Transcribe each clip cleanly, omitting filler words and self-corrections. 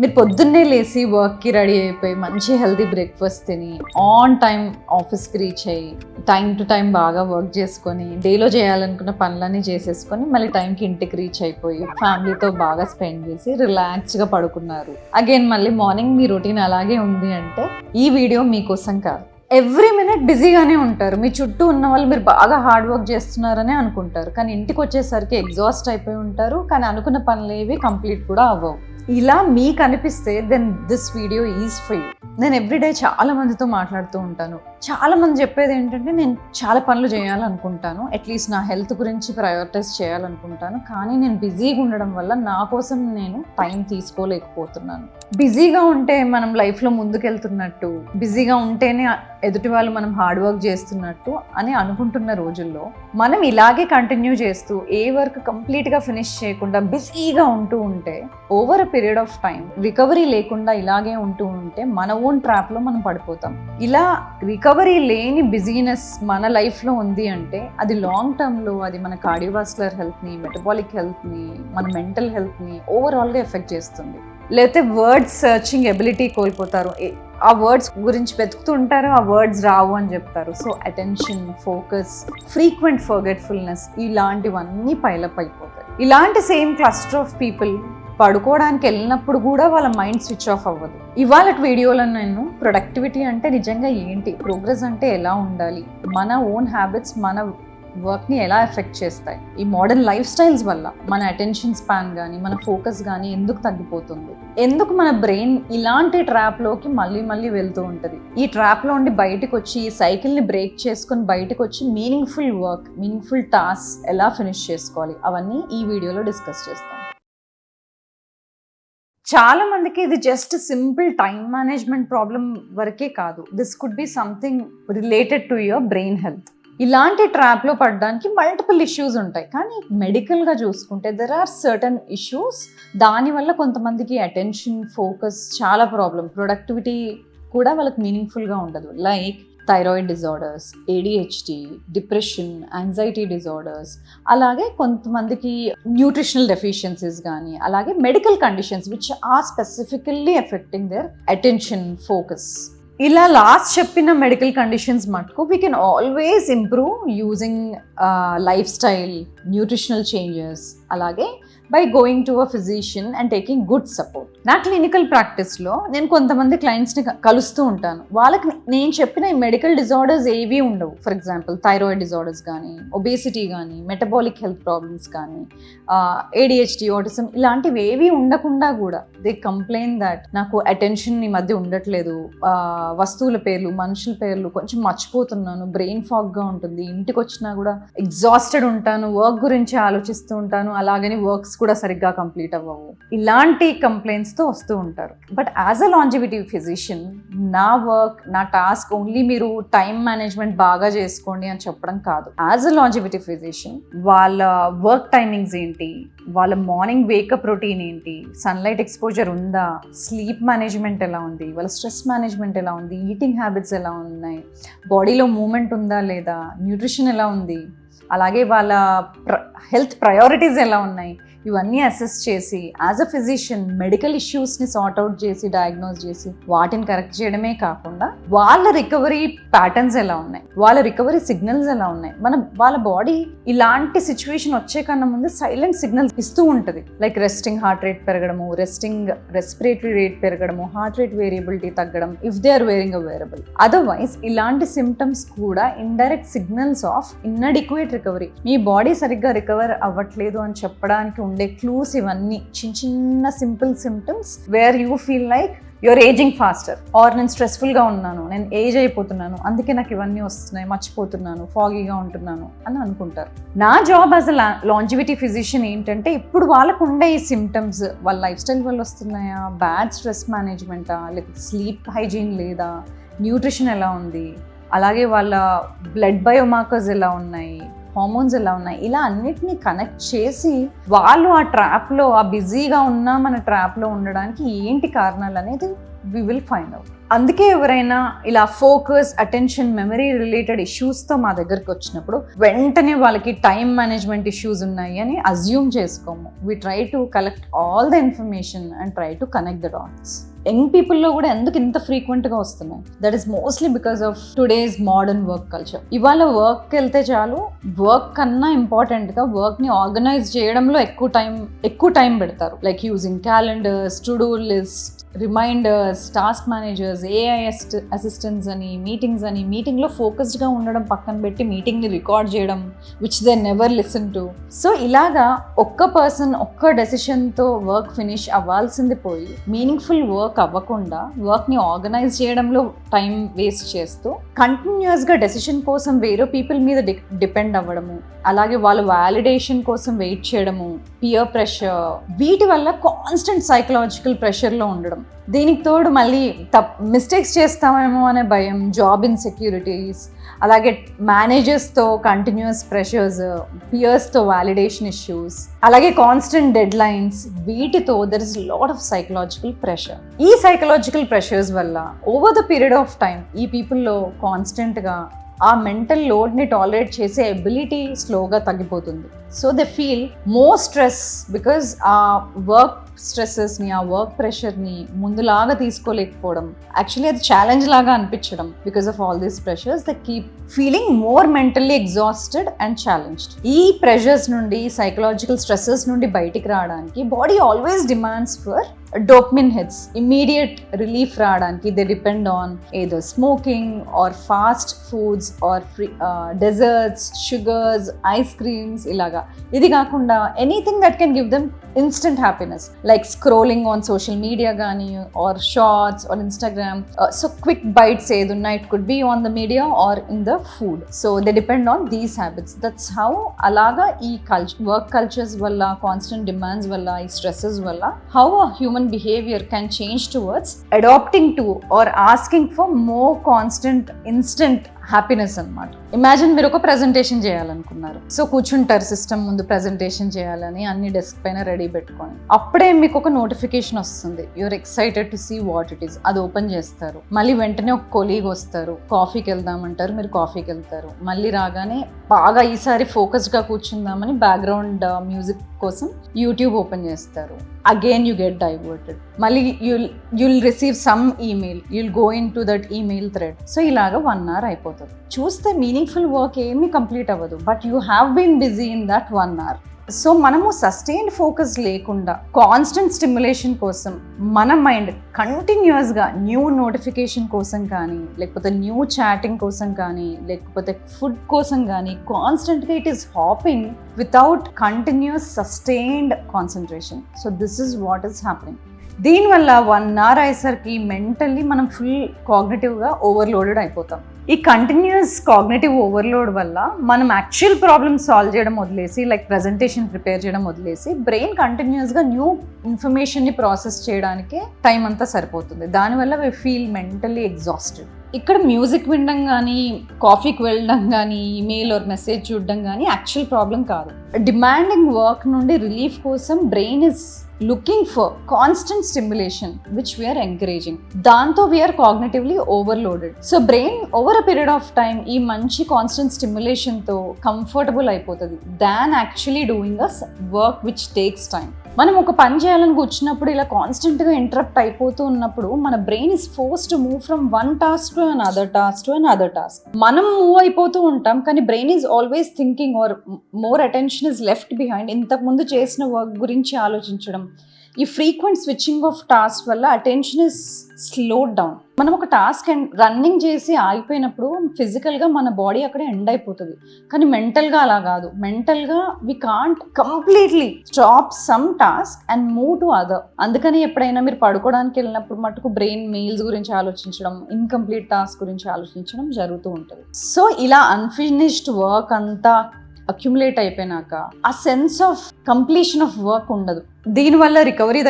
మీరు పొద్దున్నే లేసి వర్క్కి రెడీ అయిపోయి మంచి హెల్తీ బ్రేక్ఫాస్ట్ తిని ఆన్ టైం ఆఫీస్కి రీచ్ అయ్యి టైం టు టైం బాగా వర్క్ చేసుకొని డేలో చేయాలనుకున్న పనులన్నీ చేసేసుకొని మళ్ళీ టైంకి ఇంటికి రీచ్ అయిపోయి ఫ్యామిలీతో బాగా స్పెండ్ చేసి రిలాక్స్గా పడుకున్నారు. అగైన్ మళ్ళీ మార్నింగ్ మీ రొటీన్ అలాగే ఉంది అంటే ఈ వీడియో మీకోసం కాదు. ఎవ్రీ మినిట్ బిజీగానే ఉంటారు. మీ చుట్టూ ఉన్న వాళ్ళు మీరు బాగా హార్డ్ వర్క్ చేస్తున్నారనే అనుకుంటారు, కానీ ఇంటికి వచ్చేసరికి ఎగ్జాస్ట్ అయిపోయి ఉంటారు. కానీ అనుకున్న పనులు ఏవి కంప్లీట్ కూడా అవ్వవు. ఇలా మీకు అనిపిస్తే then this video is for you. నేను ఎవ్రీడే చాలా మందితో మాట్లాడుతూ ఉంటాను. చాలా మంది చెప్పేది ఏంటంటే నేను చాలా పనులు చేయాలనుకుంటాను, అట్లీస్ట్ నా హెల్త్ గురించి ప్రయారిటైజ్ చేయాలనుకుంటాను, కానీ నేను బిజీగా ఉండడం వల్ల నా కోసం నేను టైం తీసుకోలేకపోతున్నాను. బిజీగా ఉంటే మనం లైఫ్లో ముందుకెళ్తున్నట్టు, బిజీగా ఉంటేనే ఎదుటి వాళ్ళు మనం హార్డ్ వర్క్ చేస్తున్నట్టు అని అనుకుంటున్న రోజుల్లో మనం ఇలాగే కంటిన్యూ చేస్తూ ఏ వర్క్ కంప్లీట్గా ఫినిష్ చేయకుండా బిజీగా ఉంటూ ఉంటే over a period of time recovery లేకుండా ఇలాగే ఉంటూ ఉంటే మన ఓన్ ట్రాప్లో మనం పడిపోతాం. ఇలా రికవరీ లేని బిజీనెస్ మన లైఫ్లో ఉంది అంటే అది లాంగ్ టర్మ్లో అది మన కార్డియోవాస్కులర్ హెల్త్ని, మెటబాలిక్ హెల్త్ని, మన మెంటల్ హెల్త్ని ఓవరాల్గా ఎఫెక్ట్ చేస్తుంది. లేకపోతే వర్డ్స్ సర్చింగ్ ఎబిలిటీ కోల్పోతారు. ఆ వర్డ్స్ గురించి వెతుకుతూ ఉంటారు, ఆ వర్డ్స్ రావు అని చెప్తారు. So attention, focus, frequent forgetfulness ఇలాంటివన్నీ పైలప్ అయిపోతాయి. ఇలాంటి సేమ్ క్లస్టర్ ఆఫ్ పీపుల్ పడుకోవడానికి వెళ్ళినప్పుడు కూడా వాళ్ళ మైండ్ స్విచ్ ఆఫ్ అవ్వదు. ఇవాళ వీడియోలో నేను ప్రొడక్టివిటీ అంటే నిజంగా ఏంటి, ప్రోగ్రెస్ అంటే ఎలా ఉండాలి, మన ఓన్ హ్యాబిట్స్ మన వర్క్ని ఎలా ఎఫెక్ట్ చేస్తాయి, ఈ మోడర్న్ లైఫ్ స్టైల్స్ వల్ల మన అటెన్షన్ స్పాన్ కానీ మన ఫోకస్ కానీ ఎందుకు తగ్గిపోతుంది, ఎందుకు మన బ్రెయిన్ ఇలాంటి ట్రాప్లోకి మళ్ళీ వెళ్తూ ఉంటుంది, ఈ ట్రాప్లో ఉండి బయటకు వచ్చి ఈ సైకిల్ని బ్రేక్ చేసుకొని బయటకు వచ్చి మీనింగ్ఫుల్ వర్క్, మీనింగ్ఫుల్ టాస్క్ ఎలా ఫినిష్ చేసుకోవాలి, అవన్నీ ఈ వీడియోలో డిస్కస్ చేస్తాం. చాలా మందికి ఇది just simple time management problem వరకే కాదు, this could be something related to your brain health. ఇలాంటి ట్రాప్లో పడడానికి మల్టిపుల్ ఇష్యూస్ ఉంటాయి, కానీ మెడికల్గా చూసుకుంటే దెర్ ఆర్ సర్టన్ ఇష్యూస్. దానివల్ల కొంతమందికి అటెన్షన్, ఫోకస్ చాలా ప్రాబ్లం, ప్రొడక్టివిటీ కూడా వాళ్ళకి మీనింగ్ఫుల్గా ఉండదు. Like thyroid disorders, ADHD, depression, anxiety disorders, అలాగే కొంతమందికి న్యూట్రిషనల్ డెఫిషియన్సీస్ కానీ, అలాగే medical conditions which are specifically affecting their attention, focus. ఇలా లాస్ట్ చెప్పిన మెడికల్ కండిషన్స్ మటుకు we can always improve using lifestyle, nutritional changes, అలాగే by going to a physician and taking good support. నా clinical ప్రాక్టీస్లో నేను కొంతమంది క్లయింట్స్ని కలుస్తూ ఉంటాను. వాళ్ళకి నేను చెప్పిన ఈ మెడికల్ డిజార్డర్స్ ఏవీ ఉండవు. ఫర్ ఎగ్జాంపుల్ థైరాయిడ్ డిజార్డర్స్ కానీ, ఒబేసిటీ కానీ, మెటబాలిక్ హెల్త్ ప్రాబ్లమ్స్ కానీ, ADHD, ఆటిజం ఇలాంటివి ఏవీ ఉండకుండా కూడా దే కంప్లైన్ దట్ నాకు అటెన్షన్ ఈ మధ్య ఉండట్లేదు, వస్తువుల పేర్లు, మనుషుల పేర్లు కొంచెం మర్చిపోతున్నాను, బ్రెయిన్ ఫాగ్గా ఉంటుంది, ఇంటికి వచ్చినా కూడా ఎగ్జాస్టెడ్ ఉంటాను, వర్క్ గురించి ఆలోచిస్తూ ఉంటాను, అలాగని వర్క్స్ కూడా సరిగ్గా కంప్లీట్ అవ్వవు, ఇలాంటి కంప్లైంట్స్తో వస్తూ ఉంటారు. But as a longevity physician నా వర్క్, నా టాస్క్ ఓన్లీ మీరు టైం మేనేజ్మెంట్ బాగా చేసుకోండి అని చెప్పడం కాదు. యాజ్ అ లాంజివిటీ ఫిజిషియన్ వాళ్ళ వర్క్ టైమింగ్స్ ఏంటి, వాళ్ళ మార్నింగ్ వేకప్ రొటీన్ ఏంటి, సన్లైట్ ఎక్స్పోజర్ ఉందా, స్లీప్ మేనేజ్మెంట్ ఎలా ఉంది, వాళ్ళ స్ట్రెస్ మేనేజ్మెంట్ ఎలా ఉంది, ఈటింగ్ హ్యాబిట్స్ ఎలా ఉన్నాయి, బాడీలో మూమెంట్ ఉందా లేదా, న్యూట్రిషన్ ఎలా ఉంది, అలాగే వాళ్ళ హెల్త్ ప్రయారిటీస్ ఎలా ఉన్నాయి, ఇవన్నీ అసెస్ చేసి యాజ్ అ ఫిజిషియన్ మెడికల్ ఇష్యూస్ని సార్ట్అవుట్ చేసి డయాగ్నోస్ చేసి వాటిని కరెక్ట్ చేయడమే కాకుండా వాళ్ళ రికవరీ ప్యాటర్న్స్ ఎలా ఉన్నాయి, వాళ్ళ రికవరీ సిగ్నల్స్ ఎలా ఉన్నాయి. వాళ్ళ బాడీ ఇలాంటి సిచ్యువేషన్ వచ్చే కన్నా ముందు సైలెంట్ సిగ్నల్స్ ఇస్తూ ఉంటుంది. లైక్ రెస్టింగ్ హార్ట్ రేట్ పెరగడము, రెస్టింగ్ రెస్పిరేటరీ రేట్ పెరగడము, హార్ట్ రేట్ వేరియబిలిటీ తగ్గడం if they are wearing a wearable. Otherwise ఇలాంటి సిమ్టమ్స్ కూడా indirect signals of inadequate recovery. మీ బాడీ సరిగ్గా రికవర్ అవ్వట్లేదు అని చెప్పడానికి ఉండే క్లూస్ ఇవన్నీ చిన్న simple symptoms where you feel like you're ageing faster, or నేను స్ట్రెస్ఫుల్గా ఉన్నాను, నేను ఏజ్ అయిపోతున్నాను, అందుకే నాకు ఇవన్నీ వస్తున్నాయి, మర్చిపోతున్నాను, ఫాగీగా ఉంటున్నాను అని అనుకుంటారు. నా job as a longevity physician ఏంటంటే ఇప్పుడు వాళ్ళకు ఉండే ఈ సిమ్టమ్స్ వాళ్ళ లైఫ్ స్టైల్ వల్ల వస్తున్నాయా, బ్యాడ్ స్ట్రెస్ మేనేజ్మెంటా, లేకపోతే స్లీప్ హైజీన్ లేదా, న్యూట్రిషన్ ఎలా ఉంది, అలాగే వాళ్ళ బ్లడ్ బయోమార్కర్స్ ఎలా ఉన్నాయి, హార్మోన్స్ ఎలా ఉన్నాయి, ఇలా అన్నిటినీ కనెక్ట్ చేసి వాళ్ళు ఆ ట్రాప్లో, ఆ బిజీగా ఉన్న మన ట్రాప్లో ఉండడానికి ఏంటి కారణాలు అనేది వీ విల్ ఫైండ్ అవుట్. అందుకే ఎవరైనా ఇలా ఫోకస్, అటెన్షన్, మెమరీ రిలేటెడ్ ఇష్యూస్తో మా దగ్గరికి వచ్చినప్పుడు వెంటనే వాళ్ళకి టైం మేనేజ్మెంట్ ఇష్యూస్ ఉన్నాయి అని అజ్యూమ్ చేసుకోము. We try to collect all the information and try to connect the dots. Young పీపుల్లో కూడా ఎందుకు ఇంత ఫ్రీక్వెంట్గా వస్తున్నాయి? That is mostly because of today's modern work culture. ఇవాళ వర్క్కి వెళ్తే చాలు, వర్క్ కన్నా ఇంపార్టెంట్గా వర్క్ని ఆర్గనైజ్ చేయడంలో ఎక్కువ టైం పెడతారు. Like using calendars, to do list, reminders, task managers, AI assistants అని, మీటింగ్స్ అని, మీటింగ్లో ఫోకస్డ్గా ఉండడం పక్కన పెట్టి మీటింగ్ని రికార్డ్ చేయడం which they never listen to. So ఇలాగా ఒక్క పర్సన్ ఒక్క డెసిషన్తో వర్క్ ఫినిష్ అవ్వాల్సింది పోయి మీనింగ్ఫుల్ వర్క్ అవ్వకుండా వర్క్ని ఆర్గనైజ్ చేయడంలో టైం వేస్ట్ చేస్తూ కంటిన్యూస్గా డెసిషన్ కోసం వేరే పీపుల్ మీద డిపెండ్ అవ్వడము, అలాగే వాళ్ళ వ్యాలిడేషన్ కోసం వెయిట్ చేయడము, పియర్ ప్రెషర్, వీటి వల్ల కాన్స్టెంట్ సైకలాజికల్ ప్రెషర్లో ఉండడం. దీనికి తోడు మళ్ళీ మిస్టేక్స్ చేస్తామేమో అనే భయం, జాబ్ ఇన్సెక్యూరిటీస్, అలాగే మేనేజర్స్తో కంటిన్యూస్ ప్రెషర్స్, పియర్స్తో వ్యాలిడేషన్ ఇష్యూస్, అలాగే కాన్స్టెంట్ డెడ్ లైన్స్, వీటితో there is lot of psychological pressure. ఈ సైకలాజికల్ ప్రెషర్స్ వల్ల over the period of time ఈ పీపుల్లో కాన్స్టెంట్గా ఆ మెంటల్ లోడ్ని టాలరేట్ చేసే ఎబిలిటీ స్లోగా తగ్గిపోతుంది. So they feel more stress because ఆ వర్క్ స్ట్రెస్సెస్ని, ఆ వర్క్ ప్రెషర్ని ముందులాగా తీసుకోలేకపోవడం, యాక్చువల్లీ అది ఛాలెంజ్ లాగా అనిపించడం. Because of all these pressures they keep feeling more mentally exhausted and challenged. ఈ ప్రెషర్స్ నుండి, సైకలాజికల్ స్ట్రెస్సెస్ నుండి బయటికి రావడానికి body always demands for dopamine hits. Immediate relief రావడానికి they depend on either smoking or fast foods or desserts, sugars, ice creams, ఇలాగా. ఇది కాకుండా anything that can give them instant happiness, like scrolling on social media కానీ, or shorts or Instagram. So quick bytes ఏదున్నా, it could be on the media or in the food. So they depend on these habits. That's how అలాగా ఈ work cultures వల్ల, constant demands వల్ల, ఈ stresses వల్ల how a human behavior can change towards adopting to or asking for more constant instant happiness అనమాట. Imagine మీరు ఒక presentation చేయాలనుకున్నారు. సో కూర్చుంటారు సిస్టమ్ ముందు ప్రెజెంటేషన్ చేయాలని, అన్ని డెస్క్ పైన రెడీ పెట్టుకొని. అప్పుడే మీకు ఒక నోటిఫికేషన్ వస్తుంది, you're excited to see what it is. అది ఓపెన్ చేస్తారు. మళ్ళీ వెంటనే ఒక కొలీగ్ వస్తారు, కాఫీకి వెళ్దామంటారు, మీరు కాఫీకి వెళ్తారు. మళ్ళీ రాగానే బాగా ఈసారి ఫోకస్డ్గా కూర్చుందామని బ్యాక్గ్రౌండ్ మ్యూజిక్ కోసం యూట్యూబ్ ఓపెన్ చేస్తారు. Again you get diverted. మళ్ళీ you'll receive some email, you'll go into that email thread. So ఇలాగా 1 hour అయిపోతుంది. చూస్తే మీనింగ్ఫుల్ వర్క్ ఏమీ కంప్లీట్ అవ్వదు, but you have been busy in that 1 hour. So మనము sustained focus లేకుండా constant stimulation కోసం మన మైండ్ కంటిన్యూస్గా న్యూ నోటిఫికేషన్ కోసం కానీ, లేకపోతే న్యూ చాటింగ్ కోసం కానీ, లేకపోతే ఫుడ్ కోసం కానీ కాన్స్టెంట్గా it is hopping without continuous sustained concentration. So this is what is happening. దీనివల్ల 1 hour అయ్యేసరికి మెంటల్లీ మనం ఫుల్ కాగ్నిటివ్గా ఓవర్లోడెడ్ అయిపోతాం. ఈ కంటిన్యూస్ కాగ్నిటివ్ ఓవర్లోడ్ వల్ల మనం యాక్చువల్ ప్రాబ్లమ్ సాల్వ్ చేయడం వదిలేసి, లైక్ ప్రెజెంటేషన్ ప్రిపేర్ చేయడం వదిలేసి, బ్రెయిన్ కంటిన్యూస్గా న్యూ ఇన్ఫర్మేషన్ని ప్రాసెస్ చేయడానికే టైం అంతా సరిపోతుంది. దానివల్ల వి ఫీల్ మెంటల్లీ ఎగ్జాస్టెడ్. ఇక్కడ మ్యూజిక్ వినడం కానీ, కాఫీకి వెళ్ళడం కానీ, ఈమెయిల్ ఆర్ మెసేజ్ చూడడం కానీ యాక్చువల్ ప్రాబ్లం కాదు. డిమాండింగ్ వర్క్ నుండి రిలీఫ్ కోసం brain is looking for constant stimulation which we are encouraging. దాంతో we are cognitively overloaded. So brain over a period of time ఈ మంచి constant stimulation తో comfortable అయిపోతుంది than actually doing a work which takes time. మనం ఒక పని చేయాలని కూర్చున్నప్పుడు ఇలా కాన్స్టెంట్గా ఇంటరప్ట్ అయిపోతూ ఉన్నప్పుడు మన brain is force to move from one task to another task. మనం మూవ్ అయిపోతూ ఉంటాం, కానీ brain is always thinking or more attention is left behind. ఇంతకుముందు చేసిన వర్క్ గురించి ఆలోచించడం, ఈ ఫ్రీక్వెంట్ స్విచ్చింగ్ ఆఫ్ టాస్క్ వల్ల అటెన్షన్ ఇస్ స్లోడ్ డౌన్. మనం ఒక టాస్క్ రన్నింగ్ చేసి ఆగిపోయినప్పుడు ఫిజికల్గా మన బాడీ అక్కడే ఎండ్ అయిపోతుంది, కానీ మెంటల్గా అలా కాదు. మెంటల్గా we can't completely stop some task and move to other. అందుకని ఎప్పుడైనా మీరు పడుకోవడానికి వెళ్ళినప్పుడు మటుకు బ్రెయిన్ మెయిల్స్ గురించి ఆలోచించడం, ఇన్కంప్లీట్ టాస్క్ గురించి ఆలోచించడం జరుగుతూ ఉంటుంది. సో ఇలా అన్ఫినిష్డ్ వర్క్ అంతా అక్యుములేట్ అయిపోయినాక ఆ sense of completion of work ఉండదు. దీనివల్ల రికవరీ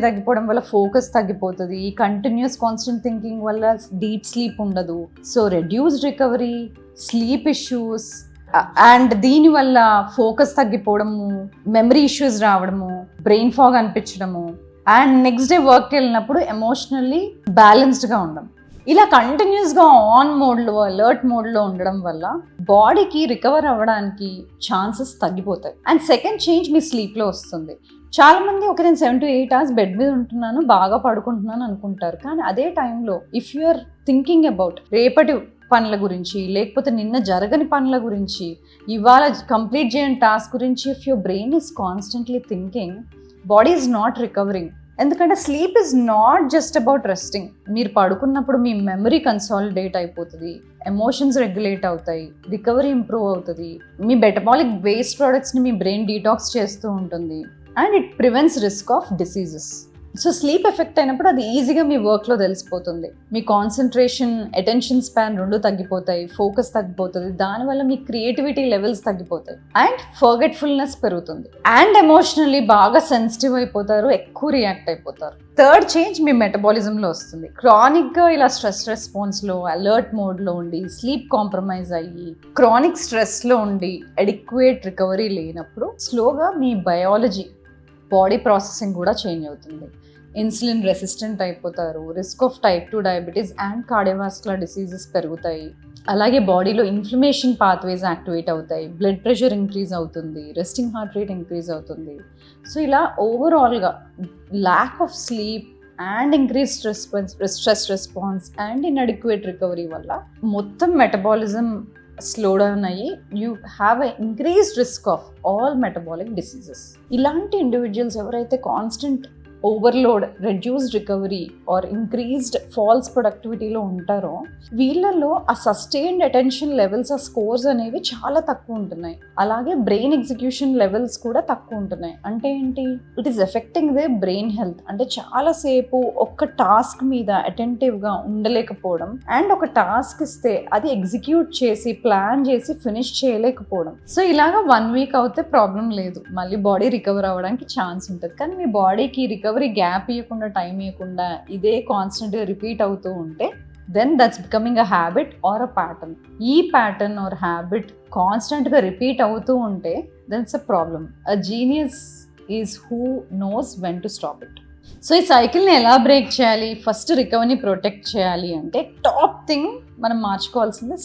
తగ్గిపోవడం వల్ల ఫోకస్ తగ్గిపోతుంది. ఈ కంటిన్యూస్ కాన్స్టెంట్ థింకింగ్ వల్ల డీప్ స్లీప్ ఉండదు. So reduced recovery, sleep issues, and దీనివల్ల ఫోకస్ తగ్గిపోవడము, మెమరీ ఇష్యూస్ రావడము, బ్రెయిన్ ఫాగ్ అనిపించడము, అండ్ నెక్స్ట్ డే వర్క్కి వెళ్ళినప్పుడు ఎమోషనల్లీ బ్యాలెన్స్డ్గా ఉండడం. ఇలా కంటిన్యూస్గా ఆన్ మోడ్లో అలర్ట్ మోడ్లో ఉండడం వల్ల బాడీకి రికవర్ అవ్వడానికి ఛాన్సెస్ తగ్గిపోతాయి. అండ్ సెకండ్ చేంజ్ మీ స్లీప్లో వస్తుంది. చాలామంది నేను 7 to 8 hours బెడ్ మీద ఉంటున్నాను, బాగా పడుకుంటున్నాను అనుకుంటారు. కానీ అదే టైంలో if you are thinking about రేపటి పనుల గురించి, లేకపోతే నిన్న జరగని పనుల గురించి, ఇవాళ కంప్లీట్ చేయని టాస్క్ గురించి, if your brain is constantly thinking, body is not recovering. ఎందుకంటే sleep is not just about resting. మీరు పడుకున్నప్పుడు మీ మెమరీ కన్సాలిడేట్ అయిపోతుంది, ఎమోషన్స్ రెగ్యులేట్ అవుతాయి, రికవరీ ఇంప్రూవ్ అవుతుంది, మీ మెటబాలిక్ వేస్ట్ ప్రోడక్ట్స్ని మీ బ్రెయిన్ డీటాక్స్ చేస్తూ ఉంటుంది, and it prevents risk of diseases. So sleep affect అయినప్పుడు అది ఈజీగా మీ వర్క్లో తెలిసిపోతుంది. మీ కాన్సన్ట్రేషన్, అటెన్షన్ స్పాన్ రెండు తగ్గిపోతాయి, ఫోకస్ తగ్గిపోతుంది, దానివల్ల మీ క్రియేటివిటీ లెవెల్స్ తగ్గిపోతాయి, అండ్ ఫర్గెట్ఫుల్నెస్ పెరుగుతుంది, అండ్ ఎమోషనల్లీ బాగా సెన్సిటివ్ అయిపోతారు, ఎక్కువ రియాక్ట్ అయిపోతారు. థర్డ్ చేంజ్ మీ మెటబాలిజంలో వస్తుంది. క్రానిక్గా ఇలా స్ట్రెస్ రెస్పాన్స్లో, అలర్ట్ మోడ్లో ఉండి, స్లీప్ కాంప్రమైజ్ అయ్యి, క్రానిక్ స్ట్రెస్లో ఉండి, అడిక్వేట్ రికవరీ లేనప్పుడు స్లోగా మీ బయాలజీ, బాడీ ప్రాసెసింగ్ కూడా చేంజ్ అవుతుంది. ఇన్సులిన్ రెసిస్టెంట్ అయిపోతారు, risk of type 2 diabetes and cardiovascular diseases పెరుగుతాయి. అలాగే బాడీలో ఇన్ఫ్లమేషన్ పాత్వేస్ యాక్టివేట్ అవుతాయి, బ్లడ్ ప్రెషర్ ఇంక్రీజ్ అవుతుంది, రెస్టింగ్ హార్ట్ రేట్ ఇంక్రీజ్ అవుతుంది. సో ఇలా ఓవరాల్గా lakh of sleep and increase stress response and inadequate recovery వల్ల మొత్తం మెటబాలిజం స్లో డౌన్ అయ్యి you have a increased risk of all metabolic diseases. ఇలాంటి individuals ఎవరైతే constant overload, reduced recovery or increased falls ప్రొడక్టివిటీలో ఉంటారో వీళ్ళలో ఆ సస్టైన్డ్ అటెన్షన్ లెవెల్స్, ఆ స్కోర్స్ అనేవి చాలా తక్కువ ఉంటున్నాయి. అలాగే బ్రెయిన్ ఎగ్జిక్యూషన్ లెవెల్స్ కూడా తక్కువ ఉంటున్నాయి. అంటే ఏంటి? It is affecting they brain health. అంటే చాలాసేపు ఒక్క టాస్క్ మీద అటెంటివ్గా ఉండలేకపోవడం, అండ్ ఒక టాస్క్ ఇస్తే అది ఎగ్జిక్యూట్ చేసి ప్లాన్ చేసి ఫినిష్ చేయలేకపోవడం. సో ఇలాగా 1 week అవుతే ప్రాబ్లం లేదు, మళ్ళీ బాడీ రికవర్ అవ్వడానికి ఛాన్స్ ఉంటుంది. కానీ మీ బాడీకి రికవరీ గ్యాప్ ఇవ్వకుండా, టైం ఇవ్వకుండా ఇదే కాన్స్టెంట్గా రిపీట్ అవుతూ ఉంటే then that's becoming a habit or a pattern. ఈ pattern or habit కాన్స్టెంట్గా రిపీట్ అవుతూ ఉంటే then it's a problem. A genius is who knows when to stop it. So ఈ సైకిల్ని ఎలా బ్రేక్ చేయాలి? ఫస్ట్ రికవరీని ప్రొటెక్ట్ చేయాలి అంటే టాప్ థింగ్ మనం మార్చుకోవాల్సింది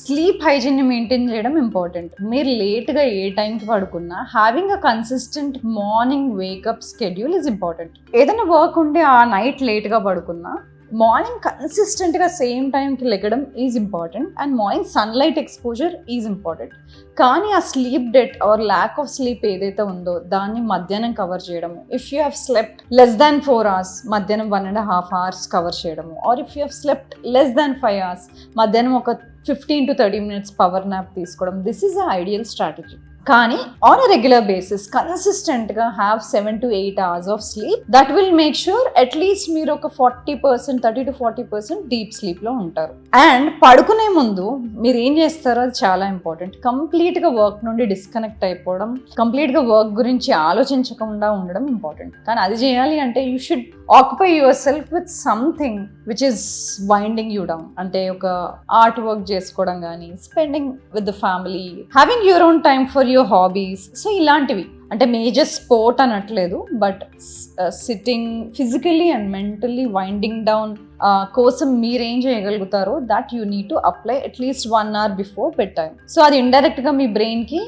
స్లీప్ హైజీన్ని మెయింటైన్ చేయడం ఇంపార్టెంట్. మీరు లేట్గా ఏ టైంకి పడుకున్నా having a consistent morning wake up schedule is important. ఏదైనా వర్క్ ఉంటే ఆ నైట్ లేట్గా పడుకున్నా మార్నింగ్ కన్సిస్టెంట్గా సేమ్ టైంకి లెగడం is important, and morning sunlight exposure is important. కానీ ఆ sleep debt or lack of sleep ఏదైతే ఉందో దాన్ని మధ్యాహ్నం కవర్ చేయడము. If you have slept less than 4 hours, మధ్యాహ్నం 1.5 hours కవర్ చేయడము. Are if you have slept less than 5 hours, మధ్యాహ్నం ఒక 15 to 30 minutes పవర్ నాప్ తీసుకోవడం. This is a ideal strategy. కానీ ఆన్ అ రెగ్యులర్ బేసిస్ కన్సిస్టెంట్గా have 7 to 8 hours of sleep. That will make sure at least మీరు ఒక 40%, 30 to 40% deep స్లీప్లో ఉంటారు. And పడుకునే ముందు మీరు ఏం చేస్తారో అది చాలా ఇంపార్టెంట్. కంప్లీట్గా వర్క్ నుండి డిస్కనెక్ట్ అయిపోవడం, కంప్లీట్గా వర్క్ గురించి ఆలోచించకుండా ఉండడం ఇంపార్టెంట్. కానీ అది చేయాలి అంటే you should occupy yourself with something which is winding you down. అంటే ఒక ఆర్ట్ వర్క్ చేసుకోవడం కానీ, spending with the family, having your own time for your hobbies. So ఇలాంటివి అంటే మేజర్ స్పోర్ట్ అనట్లేదు, but sitting physically and mentally winding down కోసం మీరేం చేయగలుగుతారో that you need to apply at least 1 hour before bed time. So అది ఇండైరెక్ట్గా మీ బ్రెయిన్కి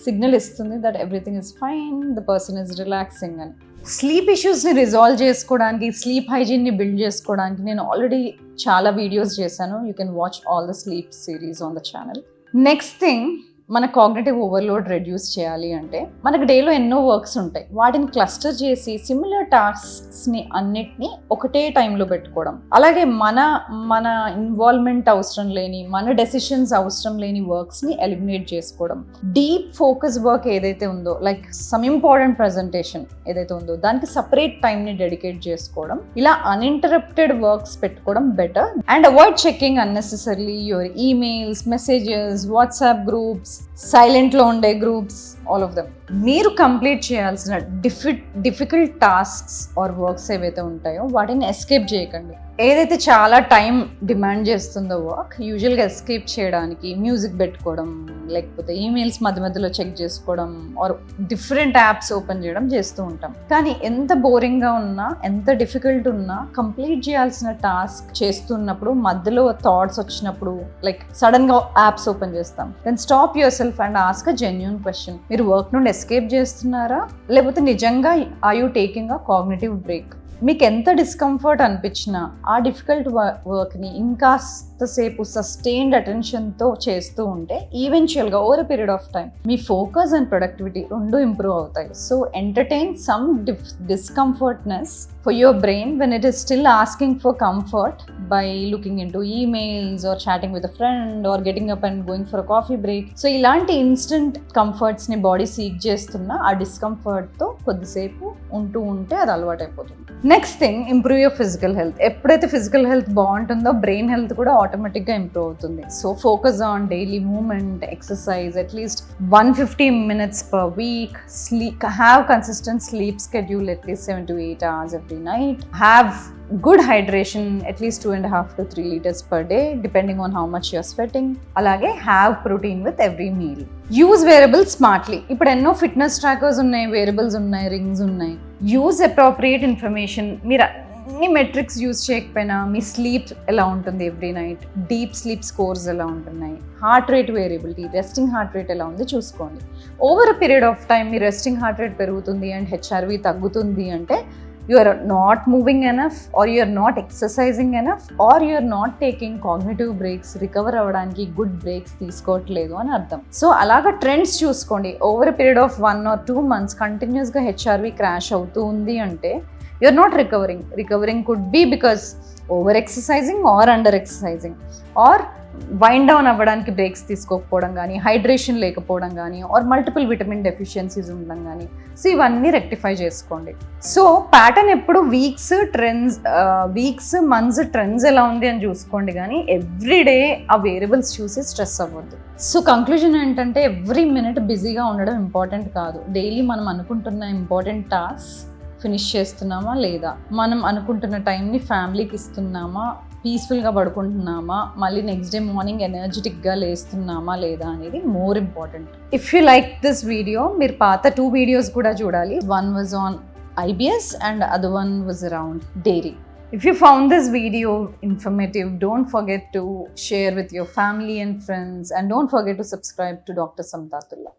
సిగ్నల్ ఇస్తుంది that everything is fine, the person is relaxing అని. స్లీప్ ఇష్యూస్ని రిజాల్వ్ చేసుకోవడానికి, స్లీప్ హైజీన్ని బిల్డ్ చేసుకోవడానికి నేను ఆల్రెడీ చాలా వీడియోస్ చేశాను. You can watch all the sleep series on the channel. Next thing, మన కాగ్నిటివ్ ఓవర్లోడ్ రెడ్యూస్ చేయాలి అంటే మనకు డేలో ఎన్నో వర్క్స్ ఉంటాయి, వాటిని క్లస్టర్ చేసి సిమిలర్ టాస్క్స్ని అన్నిటినీ ఒకటే టైంలో పెట్టుకోవడం. అలాగే మన ఇన్వాల్వ్మెంట్ అవసరం లేని, మన డెసిషన్స్ అవసరం లేని వర్క్స్ని ఎలిమినేట్ చేసుకోవడం. డీప్ ఫోకస్ వర్క్ ఏదైతే ఉందో, లైక్ సమ్ ఇంపార్టెంట్ ప్రజెంటేషన్ ఏదైతే ఉందో దానికి సపరేట్ టైంని డెడికేట్ చేసుకోవడం. ఇలా అన్ఇంటరప్టెడ్ వర్క్స్ పెట్టుకోవడం better. And avoid checking unnecessarily your emails, messages, WhatsApp groups, సైలెంట్లో ఉండే గ్రూప్స్, ఆల్ ఆఫ్ దెమ్. మీరు కంప్లీట్ చేయాల్సిన డిఫికల్ట్ టాస్క్స్ ఆర్ వర్క్స్ ఏవైతే ఉంటాయో వాటిని ఎస్కేప్ చేయకండి. ఏదైతే చాలా టైం డిమాండ్ చేస్తుందో వర్క్, యూజువల్గా ఎస్కేప్ చేయడానికి మ్యూజిక్ పెట్టుకోవడం, లేకపోతే ఈమెయిల్స్ మధ్య మధ్యలో చెక్ చేసుకోవడం ఆర్ డిఫరెంట్ యాప్స్ ఓపెన్ చేయడం చేస్తూ ఉంటాం. కానీ ఎంత బోరింగ్గా ఉన్నా, ఎంత డిఫికల్ట్ ఉన్నా, కంప్లీట్ చేయాల్సిన టాస్క్ చేస్తున్నప్పుడు మధ్యలో థాట్స్ వచ్చినప్పుడు లైక్ సడన్గా యాప్స్ ఓపెన్ చేస్తాం. Then stop yourself and ask a genuine question. మీరు వర్క్ నుండి ఎస్కేప్ చేస్తున్నారా, లేకపోతే నిజంగా are you taking a cognitive break? మీకు ఎంత డిస్కంఫర్ట్ అనిపించినా ఆ డిఫికల్ట్ వర్క్ని ఇంకాస్తసేపు సస్టైన్డ్ అటెన్షన్తో చేస్తూ ఉంటే ఈవెన్చువల్గా over a period of time మీ ఫోకస్ అండ్ ప్రొడక్టివిటీ రెండు ఇంప్రూవ్ అవుతాయి. So entertain some discomfortness for your brain when it is still asking for comfort by looking into emails or chatting with a friend or getting up and going for a coffee break. So ఇలాంటి instant కంఫర్ట్స్ని body seek చేస్తున్నా ఆ డిస్కంఫర్ట్తో కొద్దిసేపు ఉంటే అది అలవాటైపోతుంది. Next thing, improve your physical health. ఎప్పుడైతే ఫిజికల్ హెల్త్ బాగుంటుందో బ్రెయిన్ హెల్త్ కూడా ఆటోమేటిక్గా ఇంప్రూవ్ అవుతుంది. So focus on daily movement, exercise, at least 150 minutes per week, have consistent sleep schedule at least 7 to 8 hours every night, have good hydration at least 2.5 to 3 liters per day depending on how much you're sweating. alage have protein with every meal. use wearables smartly. ఇప్పుడు ఎన్నో fitness trackers ఉన్నాయి, wearables ఉన్నాయి, rings ఉన్నాయి. Use appropriate information. మీరు అన్ని metrics use చేయకపోయినా మీ sleep ఎలా ఉంటుంది every night, deep sleep scores ఎలా ఉంటున్నాయి, heart rate variability, resting heart rate ఎలా ఉంది చూసుకోండి. Over a period of time me resting heart rate పెరుగుతుంది అండ్ హెచ్ఆర్వి తగ్గుతుంది అంటే you are not moving enough, or you are not exercising enough, or you are not taking cognitive breaks, recover అవ్వడానికి good breaks తీసుకోవట్లేదు అని అర్థం. So అలాగా trends చూసుకోండి. Over a period of 1 or 2 months కంటిన్యూస్గా HRV crash అవుతూ ఉంది అంటే you are not recovering could be because over exercising or under exercising or wind down అవ్వడానికి బ్రేక్స్ తీసుకోకపోవడం కానీ, హైడ్రేషన్ లేకపోవడం కానీ, ఆర్ మల్టిపుల్ విటమిన్ డెఫిషియన్సీస్ ఉండడం కానీ. సో ఇవన్నీ రెక్టిఫై చేసుకోండి. సో ప్యాటర్న్ ఎప్పుడు వీక్స్ మంత్స్ ట్రెండ్స్ ఎలా ఉంది అని చూసుకోండి, కానీ ఎవ్రీడే ఆ వేరియబుల్స్ చూసి స్ట్రెస్ అవ్వద్దు. సో కంక్లూజన్ ఏంటంటే ఎవ్రీ మినిట్ బిజీగా ఉండడం ఇంపార్టెంట్ కాదు. డైలీ మనం అనుకుంటున్న ఇంపార్టెంట్ టాస్క్ ఫినిష్ చేస్తున్నామా లేదా, మనం అనుకుంటున్న టైంని ఫ్యామిలీకి ఇస్తున్నామా, పీస్ఫుల్గా పడుకుంటున్నామా, మళ్ళీ నెక్స్ట్ డే మార్నింగ్ ఎనర్జెటిక్గా లేస్తున్నామా లేదా అనేది more important. If you like this video, మీరు పాత 2 videos కూడా చూడాలి. One was on IBS and other one was around dairy. If you found this video informative, don't forget to share with your family and friends, and don't forget to subscribe to Dr. Samtatullah.